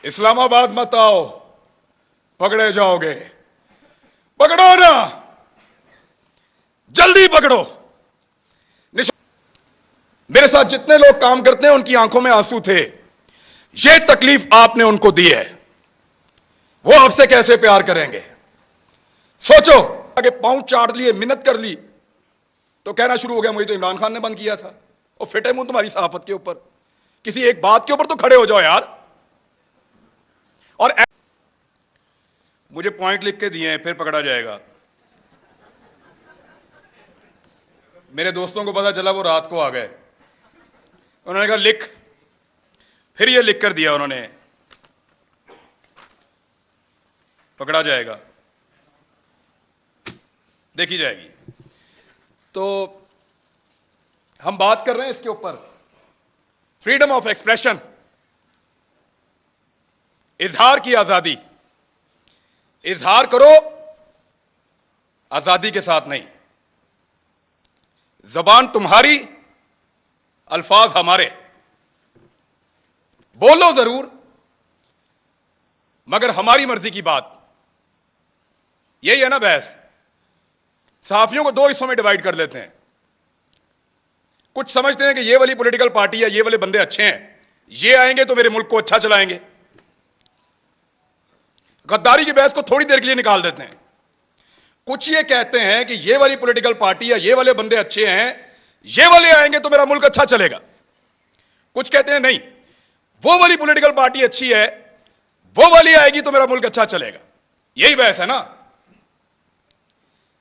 इस्लामाबाद मत आओ, पकड़े जाओगे। पकड़ो ना, जल्दी पकड़ो। मेरे साथ जितने लोग काम करते हैं उनकी आंखों में आंसू थे। ये तकलीफ आपने उनको दी है, वो आपसे कैसे प्यार करेंगे? सोचो, आगे पांव चाट लिए, मिन्नत कर ली तो कहना शुरू हो गया मुझे तो इमरान खान ने बंद किया था। और फिटे मुंह तुम्हारी सहाफत के ऊपर, किसी एक बात के ऊपर तो खड़े हो जाओ यार। और मुझे पॉइंट लिख के दिए हैं, फिर पकड़ा जाएगा। मेरे दोस्तों को पता चला, वो रात को आ गए, उन्होंने कहा लिख, फिर ये लिख कर दिया उन्होंने, पकड़ा जाएगा, देखी जाएगी। तो हम बात कर रहे हैं इसके ऊपर, फ्रीडम ऑफ एक्सप्रेशन, इजहार की आजादी। इजहार करो, आजादी के साथ नहीं। जबान तुम्हारी, अल्फाज हमारे। बोलो जरूर, मगर हमारी मर्जी की बात। यही है ना बहस। सहाफियों को दो हिस्सों में डिवाइड कर लेते हैं। कुछ समझते हैं कि ये वाली पॉलिटिकल पार्टी या ये वाले बंदे अच्छे हैं, ये आएंगे तो मेरे मुल्क को अच्छा चलाएंगे। गद्दारी की बहस को थोड़ी देर के लिए निकाल देते हैं। कुछ ये कहते हैं कि ये वाली पॉलिटिकल पार्टी या ये वाले बंदे अच्छे हैं, ये वाले आएंगे तो मेरा मुल्क अच्छा चलेगा। कुछ कहते हैं नहीं, वो वाली पॉलिटिकल पार्टी अच्छी है, वो वाली आएगी तो मेरा मुल्क अच्छा चलेगा। यही बहस है ना।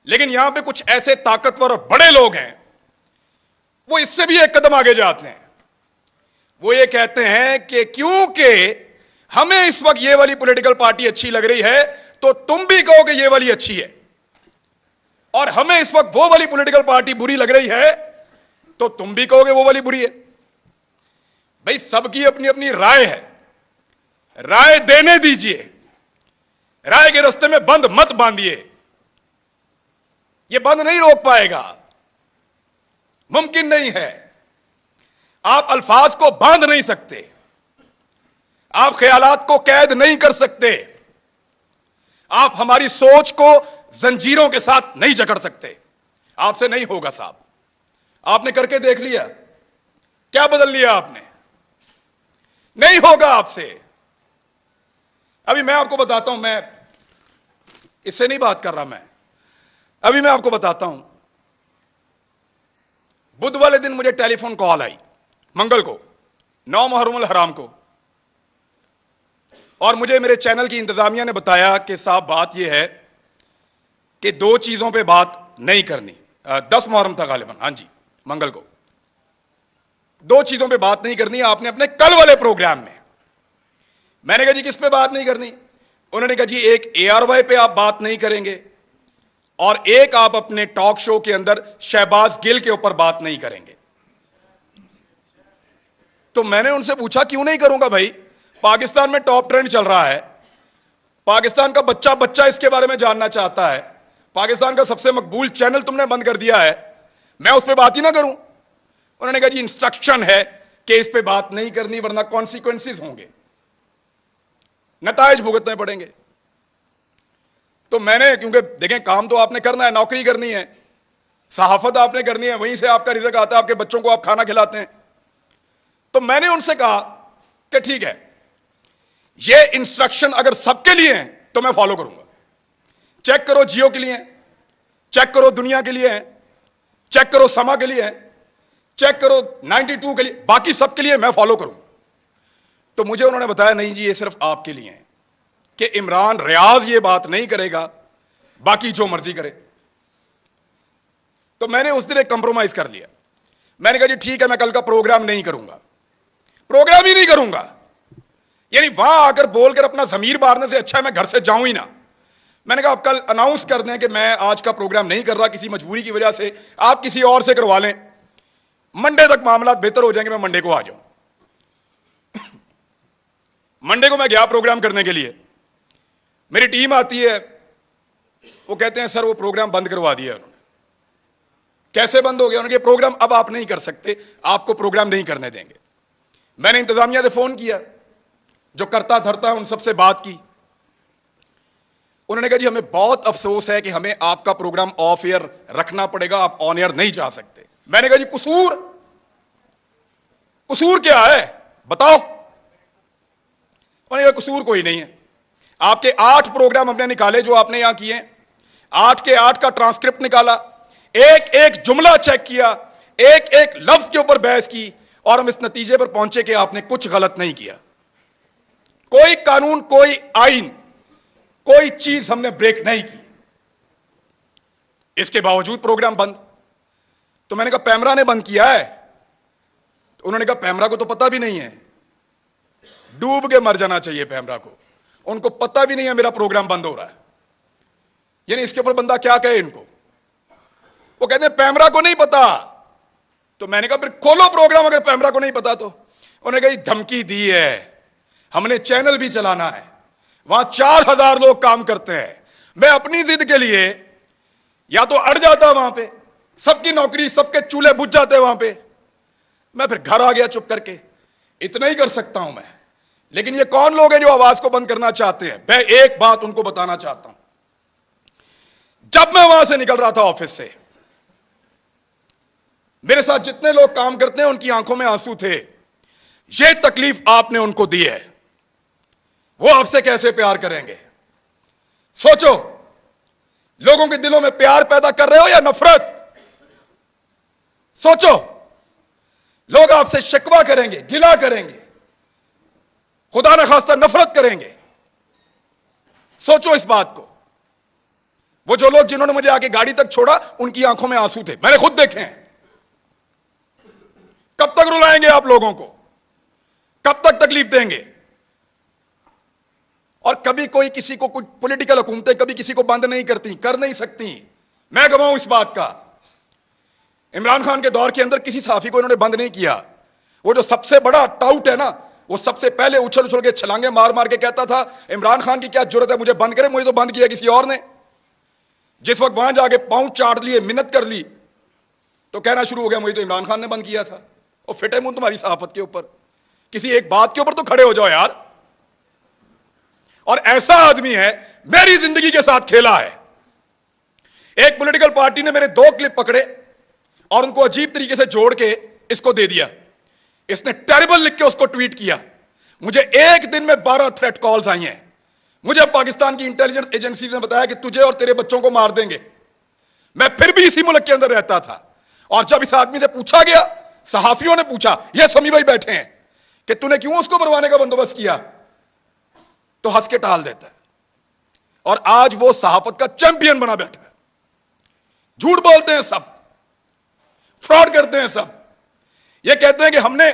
लेकिन यहां पे कुछ ऐसे ताकतवर और बड़े लोग हैं, वो इससे भी एक कदम आगे जाते हैं। वो ये कहते हैं कि क्योंकि हमें इस वक्त ये वाली पॉलिटिकल पार्टी अच्छी लग रही है तो तुम भी कहोगे ये वाली अच्छी है, और हमें इस वक्त वो वाली पॉलिटिकल पार्टी बुरी लग रही है तो तुम भी कहोगे वो वाली बुरी है। भाई सबकी अपनी अपनी राय है, राय देने दीजिए। राय के रास्ते में बंद मत बांधिए, ये बंद नहीं रोक पाएगा, मुमकिन नहीं है। आप अल्फाज को बांध नहीं सकते, आप ख्यालात को कैद नहीं कर सकते, आप हमारी सोच को जंजीरों के साथ नहीं जकड़ सकते। आपसे नहीं होगा साहब। आपने करके देख लिया, क्या बदल लिया आपने? नहीं होगा आपसे। अभी मैं आपको बताता हूं, मैं इससे नहीं बात कर रहा, अभी मैं आपको बताता हूं। बुध वाले दिन मुझे टेलीफोन कॉल आई, मंगल को, 9 मुहर्रम हराम को, और मुझे मेरे चैनल की इंतजामिया ने बताया कि साहब बात यह है कि 2 चीजों पे बात नहीं करनी। 10 मुहर्रम था गालिबन, हां जी, मंगल को। 2 चीजों पे बात नहीं करनी आपने अपने कल वाले प्रोग्राम में। मैंने कहा जी किस पे बात नहीं करनी? उन्होंने कहा जी एक ARY पे आप बात नहीं करेंगे और एक आप अपने टॉक शो के अंदर शहबाज गिल के ऊपर बात नहीं करेंगे। तो मैंने उनसे पूछा क्यों नहीं करूंगा भाई, पाकिस्तान में टॉप ट्रेंड चल रहा है, पाकिस्तान का बच्चा बच्चा इसके बारे में जानना चाहता है, पाकिस्तान का सबसे मकबूल चैनल तुमने बंद कर दिया है, मैं उस पर बात ही ना करूं? उन्होंने कहा जी इंस्ट्रक्शन है कि इस पे बात नहीं करनी वरना कॉन्सिक्वेंसेस होंगे, नतायज भुगतने पड़ेंगे। तो मैंने, क्योंकि देखें काम तो आपने करना है, नौकरी करनी है, सहाफत आपने करनी है, वहीं से आपका रिज़्क आता है, आपके बच्चों को आप खाना खिलाते हैं। तो मैंने उनसे कहा कि ठीक है, ये इंस्ट्रक्शन अगर सबके लिए हैं तो मैं फॉलो करूंगा। चेक करो जियो के लिए हैं, चेक करो दुनिया के लिए हैं, चेक करो समा के लिए हैं, चेक करो 92 के लिए, बाकी सबके लिए मैं फॉलो करूंगा। तो मुझे उन्होंने बताया नहीं जी ये सिर्फ आपके लिए है कि इमरान रियाज ये बात नहीं करेगा, बाकी जो मर्जी करे। तो मैंने उस दिन एक कंप्रोमाइज कर लिया। मैंने कहा जी ठीक है, मैं कल का प्रोग्राम नहीं करूंगा, प्रोग्राम ही नहीं करूंगा। यानी वहां आकर बोलकर अपना जमीर मारने से अच्छा है मैं घर से जाऊं ही ना। मैंने कहा आप कल अनाउंस कर दें कि मैं आज का प्रोग्राम नहीं कर रहा, किसी मजबूरी की वजह से, आप किसी और से करवा लें, मंडे तक मामला बेहतर हो जाएंगे, मैं मंडे को आ जाऊं। मंडे को मैं गया प्रोग्राम करने के लिए, मेरी टीम आती है, वो कहते हैं सर वो प्रोग्राम बंद करवा दिया उन्होंने। कैसे बंद हो गया? उन्होंने कहा प्रोग्राम अब आप नहीं कर सकते, आपको प्रोग्राम नहीं करने देंगे। मैंने इंतजामिया से फोन किया, जो करता धरता है उन सबसे बात की। उन्होंने कहा जी हमें बहुत अफसोस है कि हमें आपका प्रोग्राम ऑफ एयर रखना पड़ेगा, आप ऑन एयर नहीं जा सकते। मैंने कहा जी कसूर क्या है बताओ। उन्होंने कहा कसूर कोई नहीं है, आपके 8 प्रोग्राम हमने निकाले जो आपने यहां किए, 8 के 8 का ट्रांसक्रिप्ट निकाला, एक एक जुमला चेक किया, एक एक लफ्ज के ऊपर बहस की, और हम इस नतीजे पर पहुंचे कि आपने कुछ गलत नहीं किया। कोई कानून, कोई आइन, कोई चीज हमने ब्रेक नहीं की। इसके बावजूद प्रोग्राम बंद। तो मैंने कहा पैमरा ने बंद किया है? तो उन्होंने कहा पैमरा को तो पता भी नहीं है, डूब के मर जाना चाहिए पैमरा को, उनको पता भी नहीं है मेरा प्रोग्राम बंद हो रहा है। यानी इसके ऊपर बंदा क्या कहे इनको? वो कहते हैं पैमरा को नहीं पता। तो मैंने कहा फिर खोलो प्रोग्राम अगर पैमरा को नहीं पता तो। उन्होंने कहा धमकी दी है, हमने चैनल भी चलाना है, वहां 4000 लोग काम करते हैं। मैं अपनी जिद के लिए या तो अड़ जाता वहां पे, सबकी नौकरी, सबके चूल्हे बुझ जाते वहां पे, मैं फिर घर आ गया चुप करके। इतना ही कर सकता हूं मैं। लेकिन ये कौन लोग हैं जो आवाज को बंद करना चाहते हैं? मैं एक बात उनको बताना चाहता हूं। जब मैं वहां से निकल रहा था ऑफिस से, मेरे साथ जितने लोग काम करते हैं उनकी आंखों में आंसू थे। ये तकलीफ आपने उनको दी है, वो आपसे कैसे प्यार करेंगे? सोचो, लोगों के दिलों में प्यार पैदा कर रहे हो या नफरत? सोचो, लोग आपसे शिकवा करेंगे, गिला करेंगे, खुदा न खास्ता नफरत करेंगे। सोचो इस बात को। वो जो लोग जिन्होंने मुझे आके गाड़ी तक छोड़ा, उनकी आंखों में आंसू थे, मैंने खुद देखे हैं। कब तक रुलाएंगे आप लोगों को? कब तक तकलीफ देंगे? और कभी कोई किसी को, कुछ पॉलिटिकल हुकूमतें कभी किसी को बंद नहीं करती, कर नहीं सकती। मैं गवाह हूं इस बात का। इमरान खान के दौर के अंदर किसी सहाफी को इन्होंने बंद नहीं किया। वो जो सबसे बड़ा टाउट है ना, वो सबसे पहले उछल उछल के छलांगे मार मार के कहता था इमरान खान की क्या जरूरत है मुझे बंद करे, मुझे तो बंद किया किसी और ने। जिस वक्त वहां जाके पांव चाट लिए, मिन्नत कर ली, तो कहना शुरू हो गया मुझे तो इमरान खान ने बंद किया था। और फिटे मुंह तुम्हारी सहाफत के ऊपर, किसी एक बात के ऊपर तो खड़े हो जाओ यार। और ऐसा आदमी है, मेरी जिंदगी के साथ खेला है। एक पॉलिटिकल पार्टी ने मेरे 2 क्लिप पकड़े और उनको अजीब तरीके से जोड़ के इसको दे दिया। इसने टेरिबल लिख के उसको ट्वीट किया। मुझे एक दिन में 12 थ्रेट कॉल्स आई हैं। मुझे पाकिस्तान की इंटेलिजेंस एजेंसी ने बताया कि तुझे और तेरे बच्चों को मार देंगे। मैं फिर भी इसी मुल्क के अंदर रहता था। और जब इस आदमी से पूछा गया, सहाफियों ने पूछा, ये समी भाई बैठे हैं, कि तूने क्यों उसको मरवाने का बंदोबस्त किया, तो हंस के टाल देता है। और आज वो सहाफत का चैंपियन बना बैठा है। झूठ बोलते हैं सब, फ्रॉड करते हैं सब। ये कहते हैं कि हमने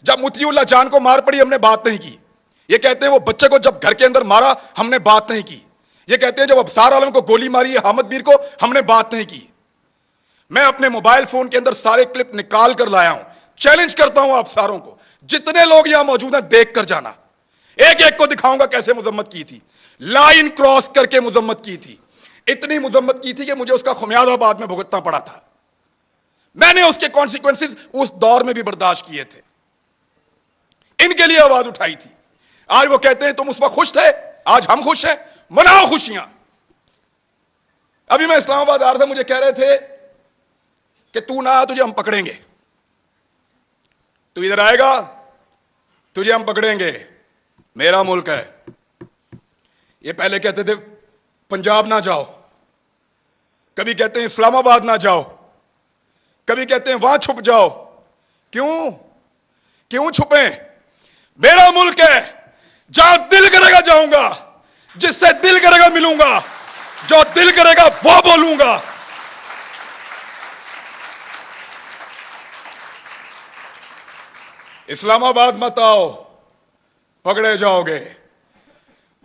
जब मुतीउल्लाह जान को मार पड़ी हमने बात नहीं की। ये कहते हैं वो बच्चे को जब घर के अंदर मारा हमने बात नहीं की। ये कहते हैं जब अबसार आलम को गोली मारी है हामिद मीर को, हमने बात नहीं की। मैं अपने मोबाइल फोन के अंदर सारे क्लिप निकाल कर लाया हूं। चैलेंज करता हूं आप सारों को, जितने लोग यहां मौजूद हैं देख कर जाना। एक एक को दिखाऊंगा कैसे मुजम्मत की थी, लाइन क्रॉस करके मुजम्मत की थी। इतनी मुजम्मत की थी कि मुझे उसका खुमियाजा बाद में भुगतना पड़ा था। मैंने उसके कॉन्सिक्वेंसेस उस दौर में भी बर्दाश्त किए थे, इनके लिए आवाज उठाई थी। आज वो कहते हैं तुम उस वक्त खुश थे, आज हम खुश हैं, मनाओ खुशियां। अभी मैं इस्लामाबाद आ रहा था, मुझे कह रहे थे कि तू ना आ, तुझे हम पकड़ेंगे, तू इधर आएगा तुझे हम पकड़ेंगे, मेरा मुल्क है। ये पहले कहते थे पंजाब ना जाओ, कभी कहते हैं इस्लामाबाद ना जाओ, कभी कहते हैं वहां छुप जाओ। क्यों छुपे? मेरा मुल्क है, जहां दिल करेगा जाऊंगा, जिससे दिल करेगा मिलूंगा, जो दिल करेगा वो बोलूंगा। इस्लामाबाद मत आओ, पकड़े जाओगे।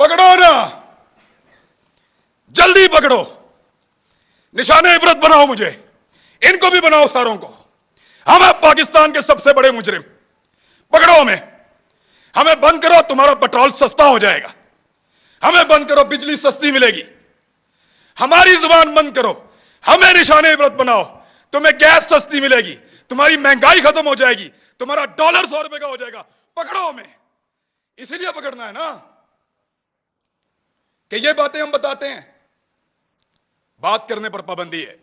पकड़ो ना, जल्दी पकड़ो, निशाने इबरत बनाओ, मुझे इनको भी बनाओ, सारों को। हम हैं पाकिस्तान के सबसे बड़े मुजरिम, पकड़ो हमें बंद करो, तुम्हारा पेट्रोल सस्ता हो जाएगा। हमें बंद करो, बिजली सस्ती मिलेगी। हमारी जुबान बंद करो, हमें निशाने इबरत बनाओ, तुम्हें गैस सस्ती मिलेगी, तुम्हारी महंगाई खत्म हो जाएगी, तुम्हारा डॉलर 100 रुपए का हो जाएगा। पकड़ो हमें, इसीलिए पकड़ना है ना कि ये बातें हम बताते हैं। बात करने पर पाबंदी है।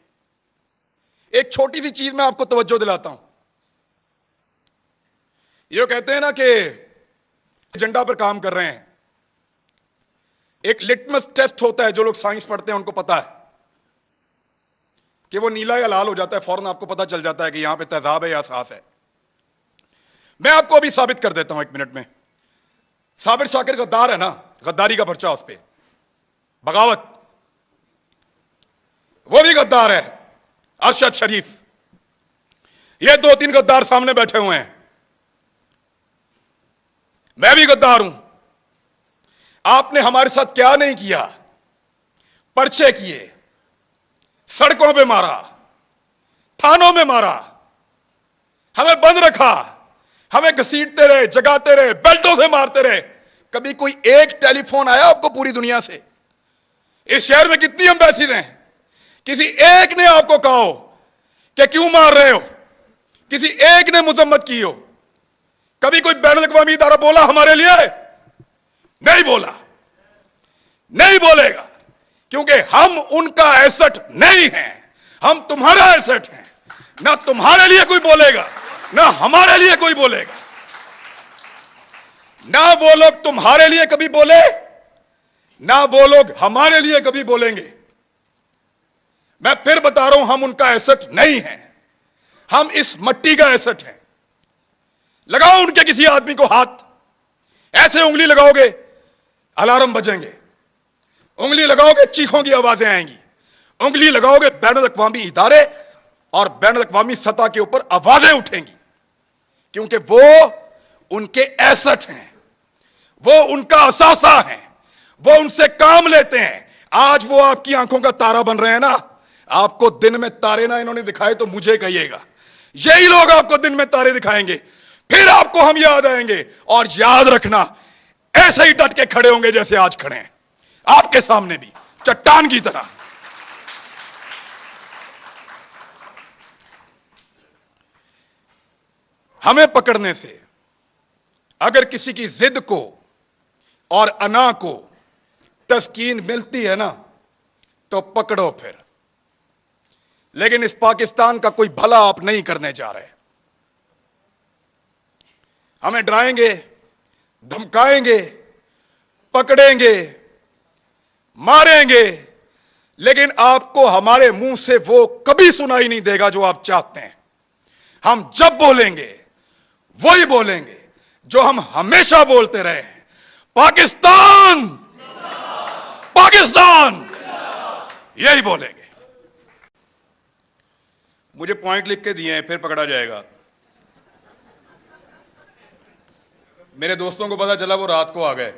एक छोटी सी चीज में आपको तवज्जो दिलाता हूं। ये कहते हैं ना कि एजेंडा पर काम कर रहे हैं। एक लिटमस टेस्ट होता है, जो लोग साइंस पढ़ते हैं उनको पता है कि वो नीला या लाल हो जाता है, फौरन आपको पता चल जाता है कि यहां पे तेजाब है या सास है। मैं आपको अभी साबित कर देता हूं 1 मिनट में। साबिर शाकिर गद्दार है ना, गद्दारी का पर्चा उस पे, बगावत, वो भी गद्दार है। अरशद शरीफ, ये 2-3 गद्दार सामने बैठे हुए हैं। मैं भी गद्दार हूं। आपने हमारे साथ क्या नहीं किया? पर्चे किए, सड़कों पे मारा, थानों में मारा, हमें बंद रखा, हमें घसीटते रहे, जगाते रहे, बेल्टों से मारते रहे। कभी कोई एक टेलीफोन आया आपको पूरी दुनिया से? इस शहर में कितनी एम्बेसीज हैं, किसी एक ने आपको कहा हो कि क्यों मार रहे हो? किसी एक ने मुजम्मत की हो? कभी कोई बैनुल-अक़वामी इदारा बोला हमारे लिए? नहीं बोला, नहीं बोलेगा, क्योंकि हम उनका एसेट नहीं हैं। हम तुम्हारा एसेट हैं। ना तुम्हारे लिए कोई बोलेगा, ना हमारे लिए कोई बोलेगा। ना वो लोग तुम्हारे लिए कभी बोले, ना वो लोग हमारे लिए कभी बोलेंगे। मैं फिर बता रहा हूं, हम उनका एसेट नहीं हैं। हम इस मट्टी का एसेट हैं। लगाओ उनके किसी आदमी को हाथ, ऐसे उंगली लगाओगे अलार्म बजेंगे, उंगली लगाओगे चीखों की आवाजें आएंगी, उंगली लगाओगे बैनुल-अक़वामी इदारे और बैनुल-अक़वामी सतह के ऊपर आवाजें उठेंगी, क्योंकि वो उनके एसेट हैं, वो उनका असासा है, वो उनसे काम लेते हैं। आज वो आपकी आंखों का तारा बन रहे हैं ना। आपको दिन में तारे ना इन्होंने दिखाए तो मुझे कहिएगा। यही लोग आपको दिन में तारे दिखाएंगे, फिर आपको हम याद आएंगे। और याद रखना, ऐसे ही डट के खड़े होंगे जैसे आज खड़े हैं, आपके सामने भी चट्टान की तरह। हमें पकड़ने से अगर किसी की जिद को और अना को तस्कीन मिलती है ना, तो पकड़ो फिर। लेकिन इस पाकिस्तान का कोई भला आप नहीं करने जा रहे। हमें डराएंगे, धमकाएंगे, पकड़ेंगे, मारेंगे, लेकिन आपको हमारे मुंह से वो कभी सुनाई नहीं देगा जो आप चाहते हैं। हम जब बोलेंगे वही बोलेंगे जो हम हमेशा बोलते रहे हैं, पाकिस्तान, पाकिस्तान, यही बोलेंगे। मुझे पॉइंट लिख के दिए हैं, फिर पकड़ा जाएगा। मेरे दोस्तों को पता चला, वो रात को आ गए।